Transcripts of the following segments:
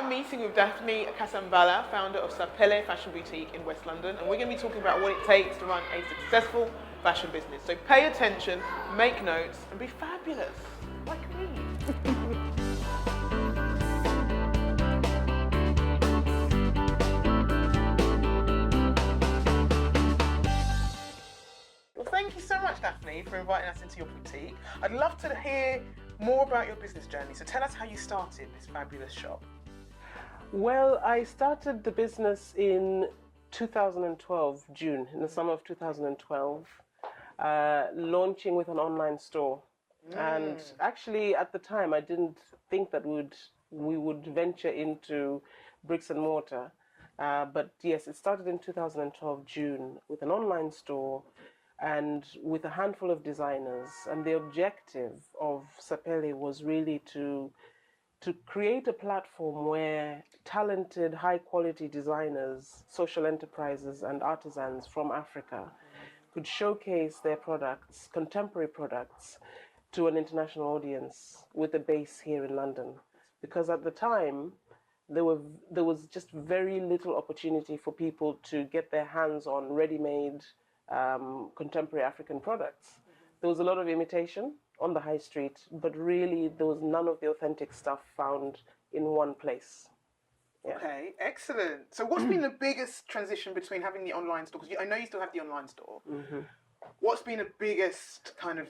I'm meeting with Daphne Kasambala, founder of Sapelle Fashion Boutique in West London, and we're going to be talking about what it takes to run a successful fashion business. So pay attention, make notes, and be fabulous, like me. Well, thank you so much, Daphne, for inviting us into your boutique. I'd love to hear more about your business journey. So tell us how you started this fabulous shop. Well, I started the business in 2012, June, in the summer of 2012, launching with an online store. And actually, at the time, I didn't think that we would venture into bricks and mortar. But yes, it started in 2012, June, with an online store and with a handful of designers. And the objective of Sapelle was really to create a platform where talented, high-quality designers, social enterprises, and artisans from Africa could showcase their products, contemporary products, to an international audience with a base here in London. Because at the time, there was just very little opportunity for people to get their hands on ready-made contemporary African products. There was a lot of imitation on the high street, but really there was none of the authentic stuff found in one place. Yeah. Okay, excellent. So what's been the biggest transition between having the online store, because I know you still have the online store. Mm-hmm. What's been the biggest kind of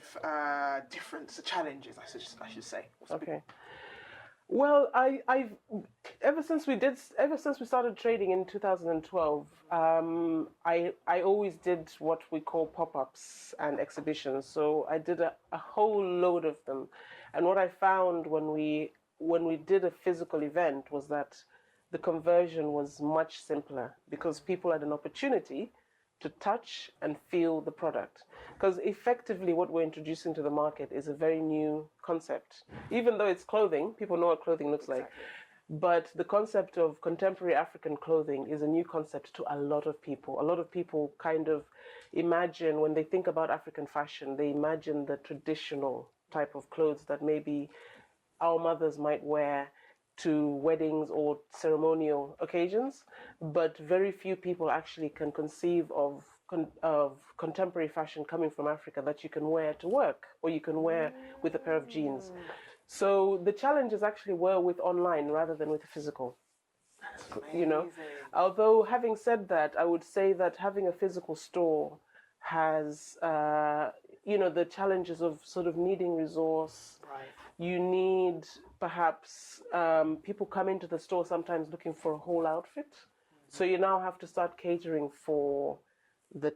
difference, the challenges, I should say? Okay. Well, I've ever since we started trading in 2012, I always did what we call pop-ups and exhibitions. So I did a whole load of them, and what I found when we did a physical event was that the conversion was much simpler because people had an opportunity to touch and feel the product. Because effectively what we're introducing to the market is a very new concept. Even though it's clothing, people know what clothing looks like. But the concept of contemporary African clothing is a new concept to a lot of people. A lot of people kind of imagine, when they think about African fashion, they imagine the traditional type of clothes that maybe our mothers might wear to weddings or ceremonial occasions, but very few people actually can conceive of contemporary fashion coming from Africa that you can wear to work or you can wear with a pair of jeans. So the challenges actually were with online rather than with the physical. You know, although having said that, I would say that having a physical store has the challenges of sort of needing resource. Right. You need perhaps people come into the store sometimes looking for a whole outfit. So you now have to start catering for the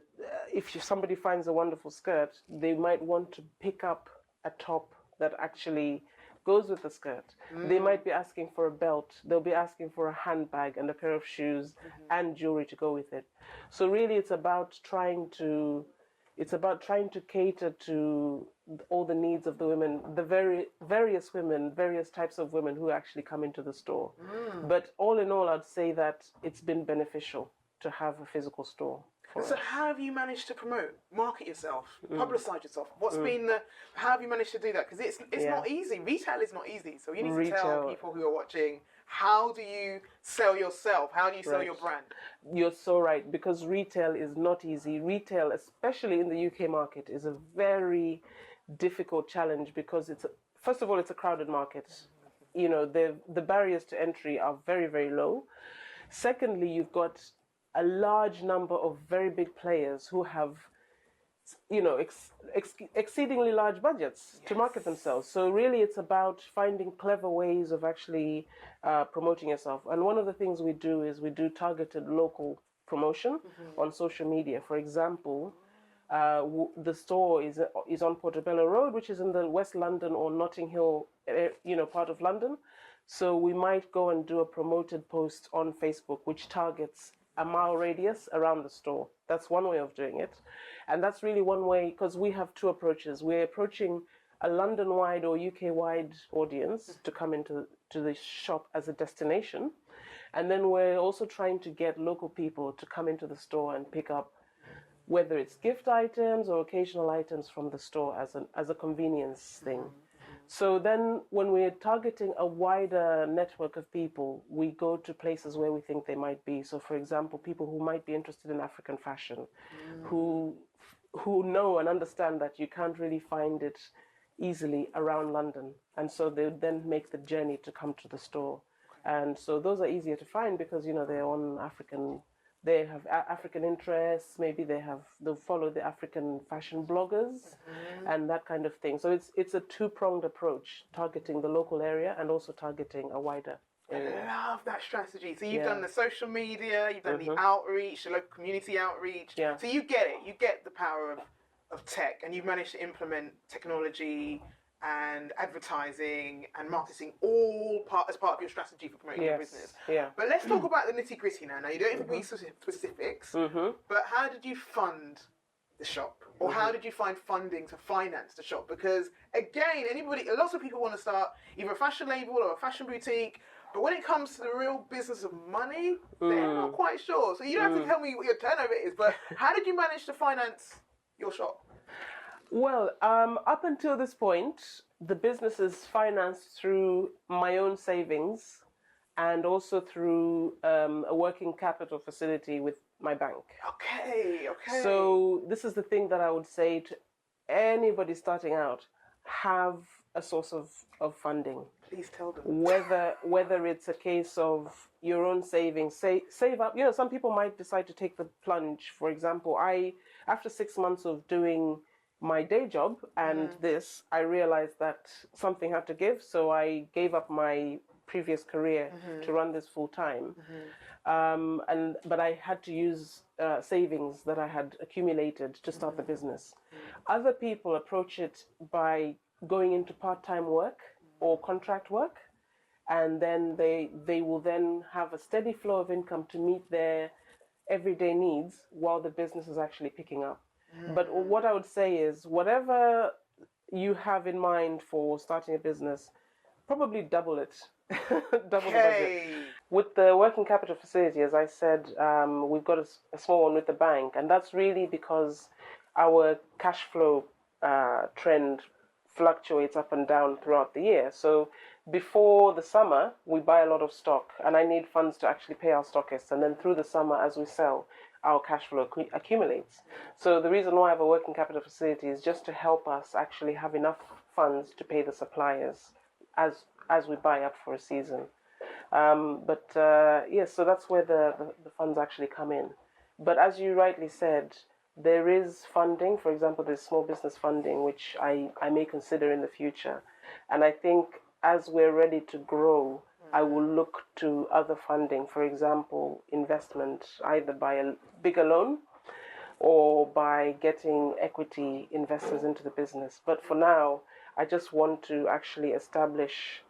if somebody finds a wonderful skirt, they might want to pick up a top that actually goes with the skirt. They might be asking for a belt. They'll be asking for a handbag and a pair of shoes and jewelry to go with it. So really it's about trying to cater to all the needs of the women, the various types of women who actually come into the store. But all in all, I'd say that it's been beneficial to have a physical store. So how have you managed to market yourself, publicize yourself? How have you managed to do that? Because it's not easy. Retail is not easy. So you need to tell people who are watching, how do you sell yourself? How do you sell your brand? You're so right, because retail is not easy. Retail, especially in the UK market, is a very difficult challenge because first of all, it's a crowded market. You know, the barriers to entry are very, very low. Secondly, you've got a large number of very big players who have, exceedingly large budgets to market themselves. So really it's about finding clever ways of actually promoting yourself. And one of the things we do is we do targeted local promotion on social media. For example, the store is on Portobello Road, which is in the West London or Notting Hill, part of London. So we might go and do a promoted post on Facebook, which targets a mile radius around the store. That's one way of doing it. And that's really one way, because we have two approaches. We're approaching a London-wide or UK-wide audience to come into the shop as a destination. And then we're also trying to get local people to come into the store and pick up, whether it's gift items or occasional items from the store as a convenience thing. So then when we're targeting a wider network of people, we go to places where we think they might be. So for example, people who might be interested in African fashion, who know and understand that you can't really find it easily around London. And so they then make the journey to come to the store. And so those are easier to find because, they're on they have African interests, maybe they'll follow the African fashion bloggers and that kind of thing. So it's a two-pronged approach, targeting the local area and also targeting a wider area. I love that strategy. So you've done the social media, you've done the outreach, the local community outreach. Yeah. So you get it. You get the power of tech, and you've managed to implement technology and advertising and marketing as part of your strategy for promoting your business. Yeah. But let's talk about the nitty-gritty now. Now, you don't have to be specifics, but how did you fund the shop? Or how did you find funding to finance the shop? Because, again, lots of people want to start either a fashion label or a fashion boutique, but when it comes to the real business of money, they're not quite sure. So you don't have to tell me what your turnover is, but how did you manage to finance your shop? Well, up until this point, the business is financed through my own savings and also through a working capital facility with my bank. Okay. So this is the thing that I would say to anybody starting out: have a source of funding. Please tell them. Whether it's a case of your own savings, save up. Some people might decide to take the plunge. For example, after 6 months of doing my day job and I realized that something had to give, so I gave up my previous career to run this full time. But I had to use savings that I had accumulated to start the business. Other people approach it by going into part-time work or contract work, and then they will then have a steady flow of income to meet their everyday needs while the business is actually picking up. But what I would say is, whatever you have in mind for starting a business, probably double it. Double the budget. With the working capital facility, as I said, we've got a small one with the bank, and that's really because our cash flow trend fluctuates up and down throughout the year. So before the summer, we buy a lot of stock, and I need funds to actually pay our stockists, and then through the summer, as we sell, our cash flow accumulates. So the reason why I have a working capital facility is just to help us actually have enough funds to pay the suppliers as we buy up for a season. So that's where the funds actually come in. But as you rightly said, there is funding. For example, there's small business funding, which I may consider in the future. And I think as we're ready to grow, I will look to other funding, for example, investment, either by a bigger loan or by getting equity investors into the business. But for now, I just want to actually establish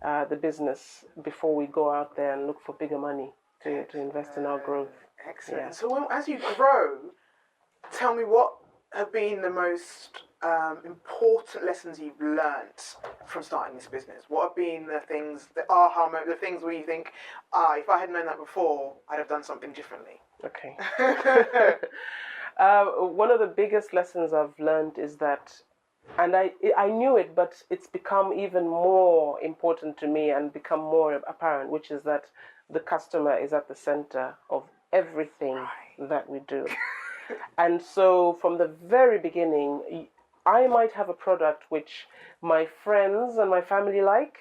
the business before we go out there and look for bigger money to invest in our growth. Excellent. Yeah. So as you grow, tell me what have been the most important lessons you've learnt from starting this business? What have been the things, the aha moment, the things where you think, if I had known that before, I'd have done something differently? Okay. One of the biggest lessons I've learned is that, and I knew it, but it's become even more important to me and become more apparent, which is that the customer is at the center of everything that we do. And so from the very beginning, I might have a product which my friends and my family like.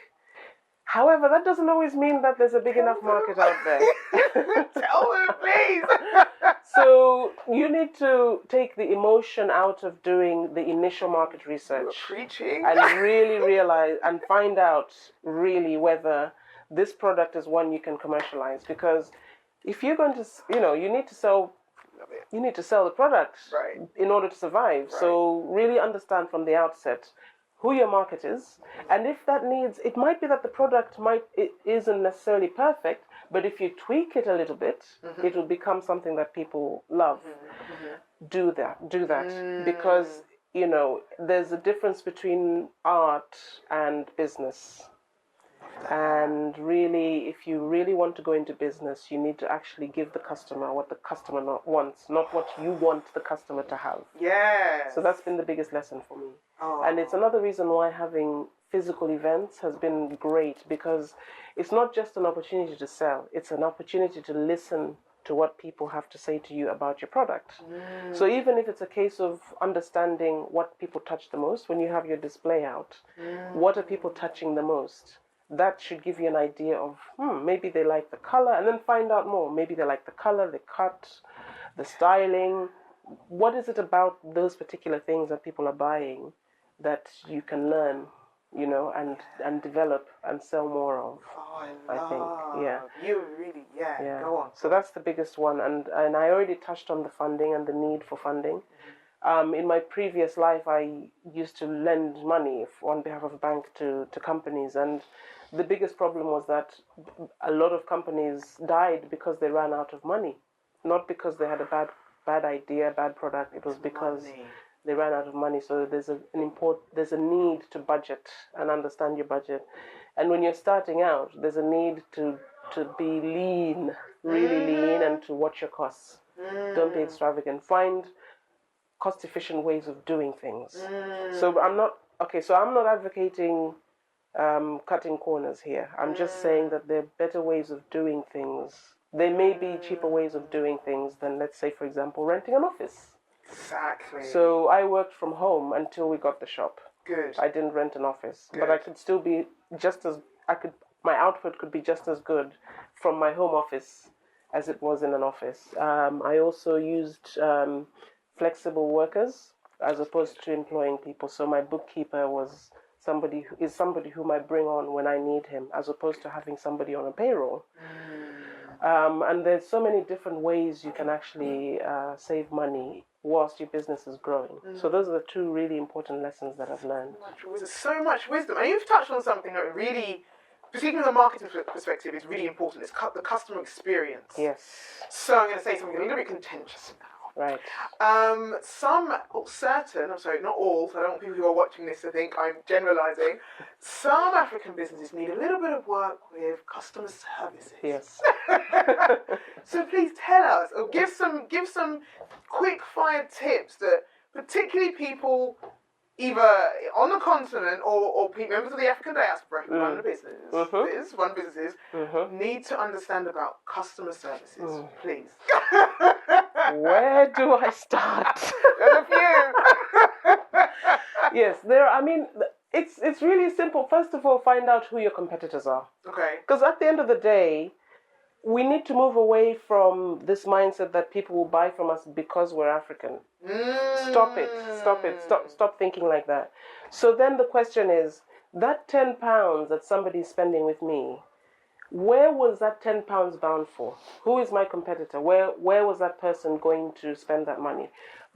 However, that doesn't always mean that there's a big enough market out there. Tell them, please. So you need to take the emotion out of doing the initial market research. You're preaching. And really realize and find out really whether this product is one you can commercialize. Because if you're going to, you need to sell the product in order to survive. Right. So really understand from the outset who your market is, and if that needs, it might be that the product isn't necessarily perfect, but if you tweak it a little bit, it will become something that people love. Do that, because there's a difference between art and business. And really, if you really want to go into business, you need to actually give the customer what the customer wants, not what you want the customer to have. Yeah. So that's been the biggest lesson for me. And it's another reason why having physical events has been great, because it's not just an opportunity to sell, it's an opportunity to listen to what people have to say to you about your product. So even if it's a case of understanding what people touch the most, when you have your display out, what are people touching the most? That should give you an idea of, maybe they like the color, and then find out more. Maybe they like the color, the cut, the styling. What is it about those particular things that people are buying that you can learn, and develop and sell more of? Oh, I think, yeah. You really, go on. So that's the biggest one, and I already touched on the funding and the need for funding. In my previous life, I used to lend money on behalf of a bank to companies, and the biggest problem was that a lot of companies died because they ran out of money, not because they had a bad idea, bad product. It was because they ran out of money. So there's a need to budget and understand your budget, and when you're starting out, there's a need to be lean, really lean, and to watch your costs. Don't be extravagant. Find cost-efficient ways of doing things. So I'm not advocating cutting corners here. I'm just saying that there are better ways of doing things. There may be cheaper ways of doing things than, let's say, for example, renting an office. Exactly. So I worked from home until we got the shop. Good. I didn't rent an office, but I could still be my output could be just as good from my home office as it was in an office. I also used flexible workers as opposed to employing people. So my bookkeeper was somebody whom I bring on when I need him, as opposed to having somebody on a payroll. And there's so many different ways you can actually save money whilst your business is growing. So those are the two really important lessons that I've learned. So much wisdom. And you've touched on something that really, particularly from a marketing perspective, is really important. It's the customer experience. Yes. So I'm going to say something a little bit contentious now. Right. I'm sorry, not all, so I don't want people who are watching this to think I'm generalising. Some African businesses need a little bit of work with customer services. Yes. So please tell us, or give some quick fire tips that particularly people either on the continent or members of the African diaspora who run businesses need to understand about customer services. Please. Where do I start? There's a few. Yes, it's really simple. First of all, find out who your competitors are. Okay. Because at the end of the day, we need to move away from this mindset that people will buy from us because we're African. Stop it. Stop thinking like that. So then the question is, that £10 that somebody's spending with me, where was that £10 bound for? Who is my competitor? Where was that person going to spend that money?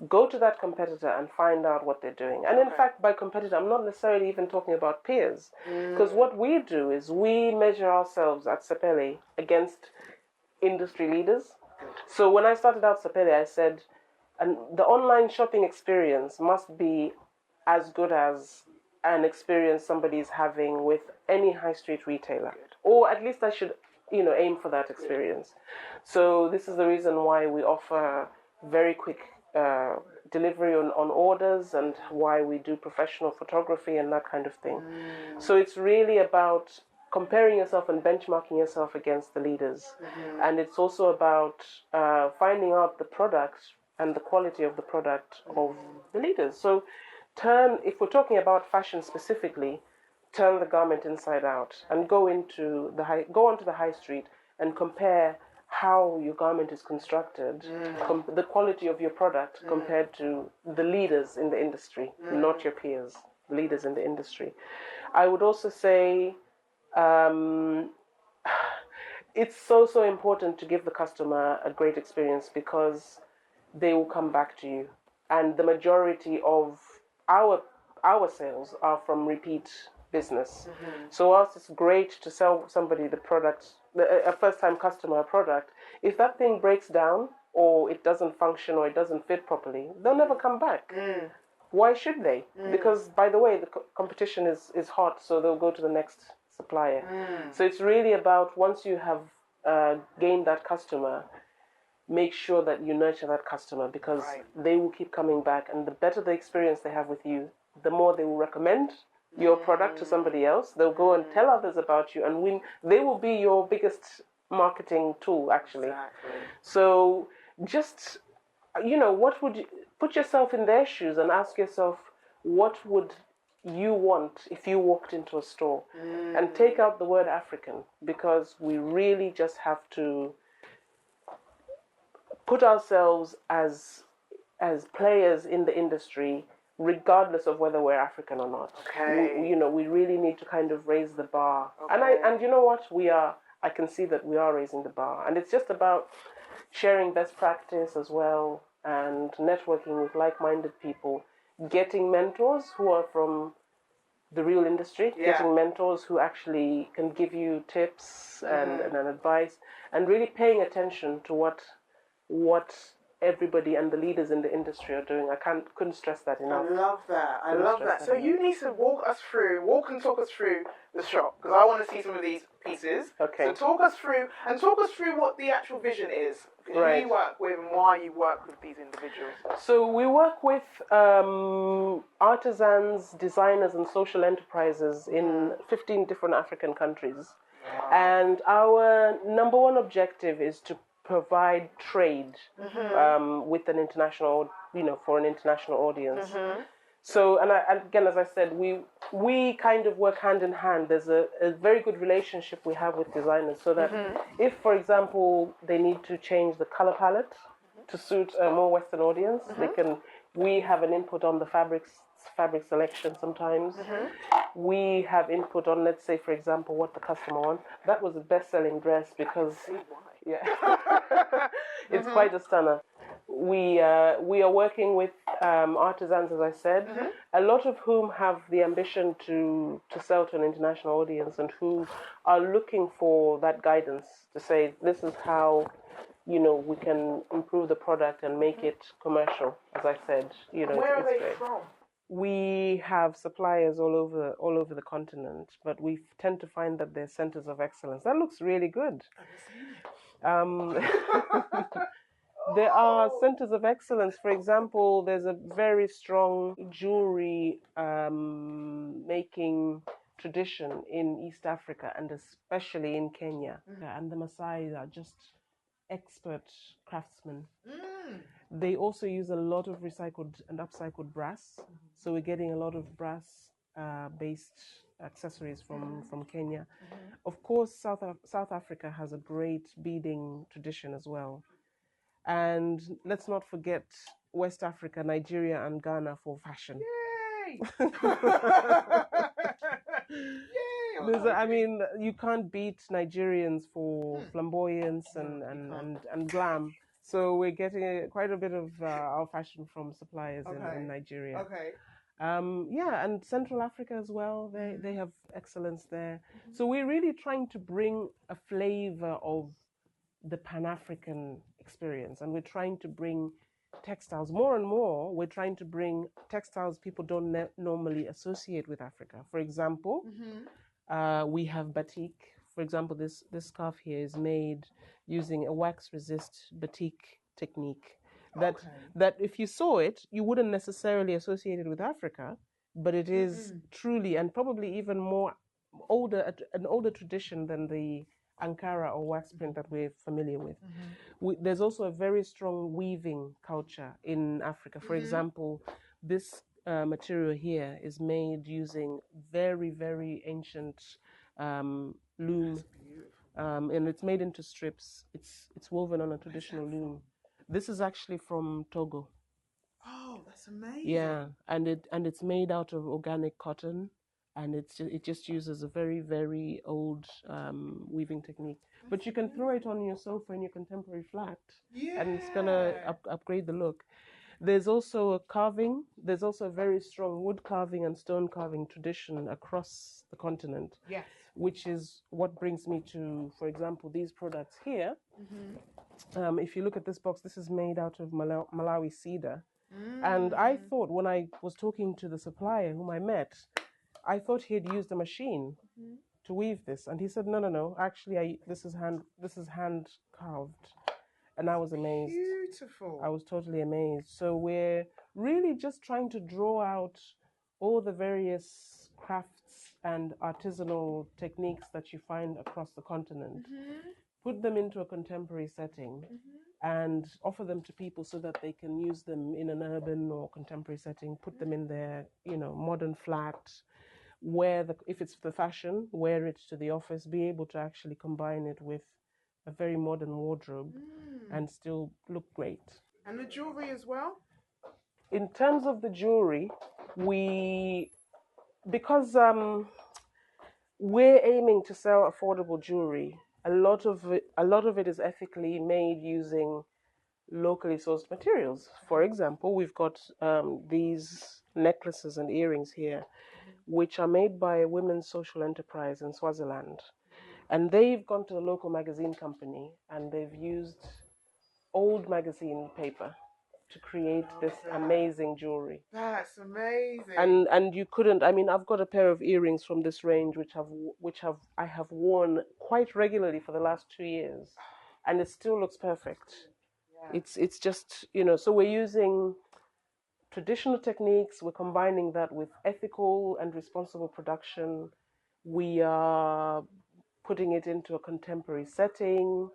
Go to that competitor and find out what they're doing. And in fact, by competitor, I'm not necessarily even talking about peers. Because what we do is we measure ourselves at Sapelle against industry leaders. So when I started out Sapelle, I said, and the online shopping experience must be as good as an experience somebody's having with any high street retailer. Or at least I should, aim for that experience. So this is the reason why we offer very quick delivery on orders, and why we do professional photography and that kind of thing. So it's really about comparing yourself and benchmarking yourself against the leaders. And it's also about finding out the product and the quality of the product of the leaders. So if we're talking about fashion specifically, turn the garment inside out and go onto the high street and compare how your garment is constructed, the quality of your product compared to the leaders in the industry, not your peers, leaders in the industry. I would also say it's so important to give the customer a great experience, because they will come back to you. And the majority of our sales are from repeat business. So whilst it's great to sell somebody the product, a first-time customer a product, if that thing breaks down or it doesn't function or it doesn't fit properly, they'll never come back. Why should they? Because, by the way, the competition is hot, so they'll go to the next supplier. So it's really about, once you have gained that customer, make sure that you nurture that customer, because they will keep coming back, and the better the experience they have with you, the more they will recommend your product to somebody else. They'll go and tell others about you, and they will be your biggest marketing tool, actually. Exactly. So just, what would you put yourself in their shoes and ask yourself, what would you want if you walked into a store? And take out the word African, because we really just have to put ourselves as players in the industry, regardless of whether we're African or not. Okay. We really need to kind of raise the bar. Okay. And you know what? I can see that we are raising the bar. And it's just about sharing best practice as well, and networking with like-minded people, getting mentors who are from the real industry, getting mentors who actually can give you tips and advice, and really paying attention to what everybody and the leaders in the industry are doing. Couldn't stress that enough. I love that. I love that. So you need to walk and talk us through the shop, because I want to see some of these pieces. Okay. So talk us through what the actual vision is, who you work with, and why you work with these individuals. So we work with artisans, designers, and social enterprises in 15 different African countries. Wow. And our number one objective is to provide trade with an international, for an international audience. So, and again, as I said, we kind of work hand in hand. There's a very good relationship we have with designers, so that if, for example, they need to change the color palette to suit a more Western audience, we have an input on the fabric selection sometimes. We have input on, let's say, for example, what the customer wants. That was a best-selling dress because, it's quite a stunner. We are working with artisans, as I said, a lot of whom have the ambition to sell to an international audience, and who are looking for that guidance to say, this is how we can improve the product and make it commercial. As I said, Where are they from? We have suppliers all over the continent, but we tend to find that they're centers of excellence. That looks really good. There are centers of excellence. For example, there's a very strong jewelry making tradition in East Africa, and especially in Kenya. And the Maasai are just expert craftsmen. They also use a lot of recycled and upcycled brass. So we're getting a lot of brass based accessories from Kenya. Of course, South Africa has a great beading tradition as well. And let's not forget West Africa, Nigeria, and Ghana for fashion. Yay! You can't beat Nigerians for flamboyance and glam. So we're getting quite a bit of our fashion from suppliers in Nigeria. Okay. And Central Africa as well. They have excellence there. So we're really trying to bring a flavor of the Pan-African experience, and we're trying to bring textiles more and more. We're trying to bring textiles people don't normally associate with Africa. For example, we have batik. For example, this scarf here is made using a wax resist batik technique. That if you saw it, you wouldn't necessarily associate it with Africa, but it is truly, and probably even more an older tradition than the Ankara or wax print that we're familiar with. There's also a very strong weaving culture in Africa. For example, this material here is made using very, very ancient loom, and it's made into strips. It's woven on a traditional loom. This is actually from Togo. Oh, that's amazing! Yeah, and it's made out of organic cotton. And it just uses a very, very old weaving technique. But you can throw it on your sofa in your contemporary flat, and it's gonna upgrade the look. There's also a carving. There's also a very strong wood carving and stone carving tradition across the continent. Yes. Which is what brings me to, for example, these products here. If you look at this box, this is made out of Malawi cedar. And I thought, when I was talking to the supplier whom I met, I thought he had used a machine to weave this, and he said, "No. Actually, this is hand carved," and I was amazed. Beautiful. I was totally amazed. So we're really just trying to draw out all the various crafts and artisanal techniques that you find across the continent, put them into a contemporary setting, and offer them to people so that they can use them in an urban or contemporary setting, put them in their, modern flat, if it's the fashion, wear it to the office, be able to actually combine it with a very modern wardrobe and still look great. And the jewelry as well? In terms of the jewelry, because we're aiming to sell affordable jewelry, a lot of it is ethically made using locally sourced materials. For example, we've got these necklaces and earrings here, which are made by a women's social enterprise in Swaziland. And they've gone to a local magazine company and they've used old magazine paper to create this amazing jewelry. That's amazing. And you couldn't. I mean, I've got a pair of earrings from this range which I have worn quite regularly for the last 2 years, and it still looks perfect. Yeah. It's just, so we're using traditional techniques. We're combining that with ethical and responsible production. We are putting it into a contemporary setting,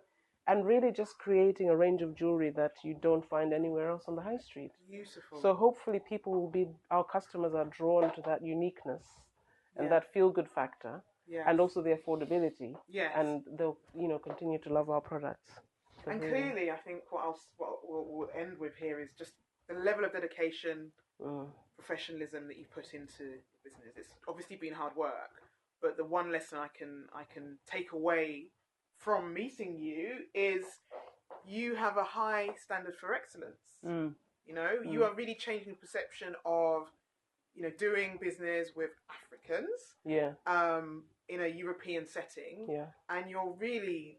and really just creating a range of jewelry that you don't find anywhere else on the high street. Beautiful. So hopefully our customers are drawn to that uniqueness and that feel-good factor, and also the affordability. Yes. And they'll, continue to love our products. And clearly, I think what we'll end with here is just the level of dedication, professionalism that you put into the business. It's obviously been hard work, but the one lesson I can take away from meeting you is you have a high standard for excellence. You are really changing the perception of doing business with Africans in a European setting, and you're really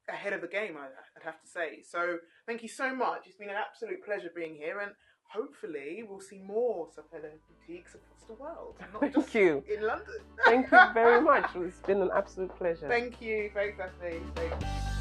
ahead of the game, I'd have to say. So thank you so much. It's been an absolute pleasure being here, and hopefully we'll see more Sapelle boutiques across the world, not just in London. Thank you very much. It's been an absolute pleasure. Thank you. Thanks, Daphne. Thanks.